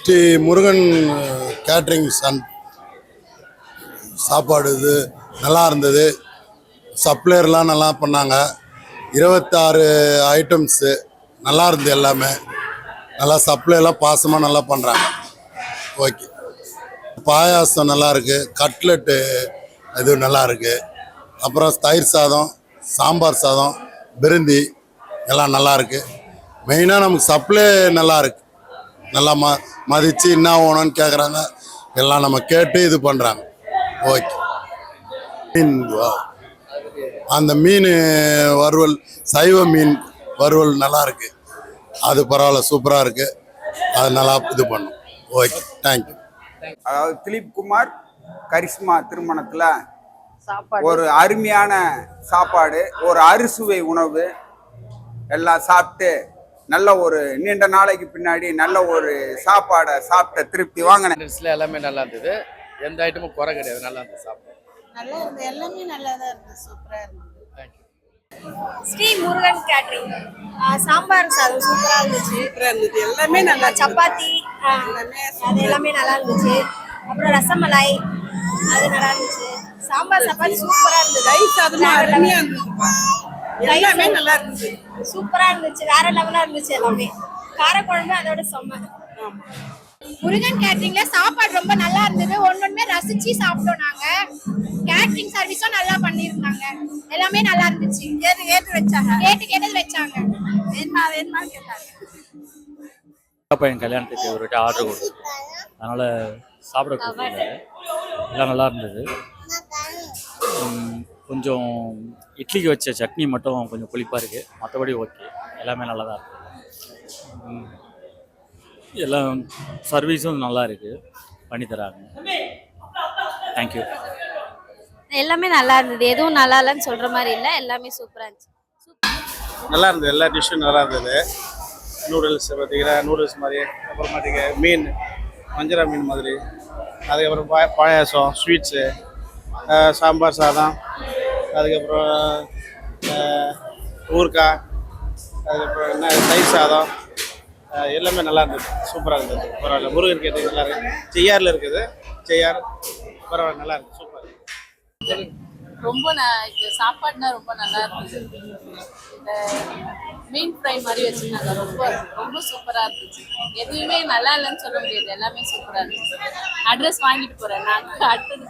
Sri Murugan caterings and சாப்பாடு இது நல்லா இருந்தது. சப்ளையர்லாம் நல்லா பண்ணாங்க. 26 ஐட்டம்ஸு நல்லா இருந்தது. எல்லாமே நல்லா சப்ளைலாம் பாசமாக நல்லா பண்ணுறாங்க. ஓகே. பாயாசம் நல்லா இருக்குது. கட்லெட்டு இது நல்லா இருக்குது. அப்புறம் தயிர் சாதம், சாம்பார் சாதம், பிரிந்தி எல்லாம் நல்லா இருக்குது. மெயினாக நமக்கு சப்ளை நல்லா இருக்குது. நல்லா மதித்து என்ன வேணும்னு கேட்குறாங்க. எல்லாம் நம்ம கேட்டு இது பண்ணுறாங்க. ஓகே. மீன் அந்த மீன் வறுவல், சைவ மீன் வறுவல் நல்லா இருக்குது. அது பரவாயில்ல, சூப்பராக இருக்குது. அது நல்லா இது பண்ணும். Okay, thank you. அதாவது திலீப் குமார் கரிஷ்மா திருமணத்தில் ஒரு அருமையான சாப்பாடு, ஒரு அறுசுவை உணவு எல்லாம் சாப்பிட்டு நல்ல ஒரு நீண்ட நாளைக்கு பின்னாடி நல்ல ஒரு சாப்பாடை சாப்பிட்ட திருப்தி வாங்கினேன். எல்லாமே நல்லா இருந்தது. எந்த ஐட்டமும் குறை கிடையாது. நல்லா இருந்தது. சாப்பாடு நல்லா இருந்தது. எல்லாமே நல்லா தான் இருந்தது. சூப்பராக இருந்தது. தேங்க்யூ. ஸ்ரீ முருகன் கேட்ரிங் சாம்பார் சாதம் சூப்பராக இருந்துச்சு. சூப்பராக இருந்தது. எல்லாமே நல்லா. சப்பாத்தி அது எல்லாமே நல்லா இருந்துச்சு. அப்புறம் ரசமலாய் அது நல்லா இருந்துச்சு. சாம்பார் சப்பாத்தி சூப்பராக இருந்தது. தயிர் சாதம் அருமையாக இருந்ததுப்பா. எல்லாமே நல்லா இருந்துச்சு. சூப்பராக இருந்துச்சு. வேற லெவலாக இருந்துச்சு. எல்லாமே காரக்குழம்பு அதோட செம்ம. முருகன் கேட்ரிங்ல சாப்பாடு ரொம்ப நல்லா இருந்தது. ஒன்னொன்னுமே ரசிச்சு சாப்பிட்டோம். நாங்க கேட்ரிங் சர்வீஸும் நல்லா பண்ணியிருந்தாங்க. எல்லாமே நல்லா இருந்துச்சு. கேட்டு வச்சாங்க. கேட்டது வச்சாங்க. வேணுமா கேட்டாங்க. பையன் கல்யாணத்துக்கு ஒரு ஆர்டர் கொடுத்து, அதனால சாப்பிட கொடுத்தாங்க. எல்லாம் நல்லா இருந்தது. கொஞ்சம் இட்லிக்கு வச்ச சட்னி மட்டும் கொஞ்சம் புளிப்பாக இருக்குது. மற்றபடி ஓகே, எல்லாமே நல்லா தான் இருக்குது. எல்லாம் சர்வீஸும் நல்லா இருக்குது, பண்ணித்தராங்க. தேங்க்யூ. எல்லாமே நல்லா இருந்தது. எதுவும் நல்லா இல்லைன்னு சொல்ற மாதிரி இல்லை. எல்லாமே சூப்பராக இருந்துச்சு. நல்லா இருந்தது. எல்லா டிஷ்ஷும் நல்லா இருந்தது. நூடுல்ஸ் பார்த்தீங்கன்னா நூடுல்ஸ் மாதிரி, அப்புறமாட்டிங்க மீன் வஞ்சரா மீன் மாதிரி, அதுக்கப்புறம் பாயாசம், ஸ்வீட்ஸு, சாம்பார் சாதம், அதுக்கப்புறம் ஊறுகாய், அதுக்கப்புறம் என்ன தயிர் சாதம், எல்லாமே நல்லா இருந்தது. சூப்பராக இருந்தது. பரவாயில்ல. முருகன் கேட்டு நல்லா இருக்குது. செய்யாரில் இருக்குது. செய்யார் பரவாயில்ல, நல்லா இருக்குது. சூப்பர். ரொம்ப சாப்பாடுனா ரொம்ப நல்லா இருந்துச்சு. இந்த மீன் ஃப்ரை மாதிரி வச்சுருந்தாங்க. ரொம்ப சூப்பராக இருந்துச்சு. எதுவுமே நல்லா இல்லைன்னு சொல்ல முடியாது. எல்லாமே சூப்பராக இருந்துச்சு. அட்ரஸ் வாங்கிட்டு போகிறேன். நாங்கள் அடுத்தது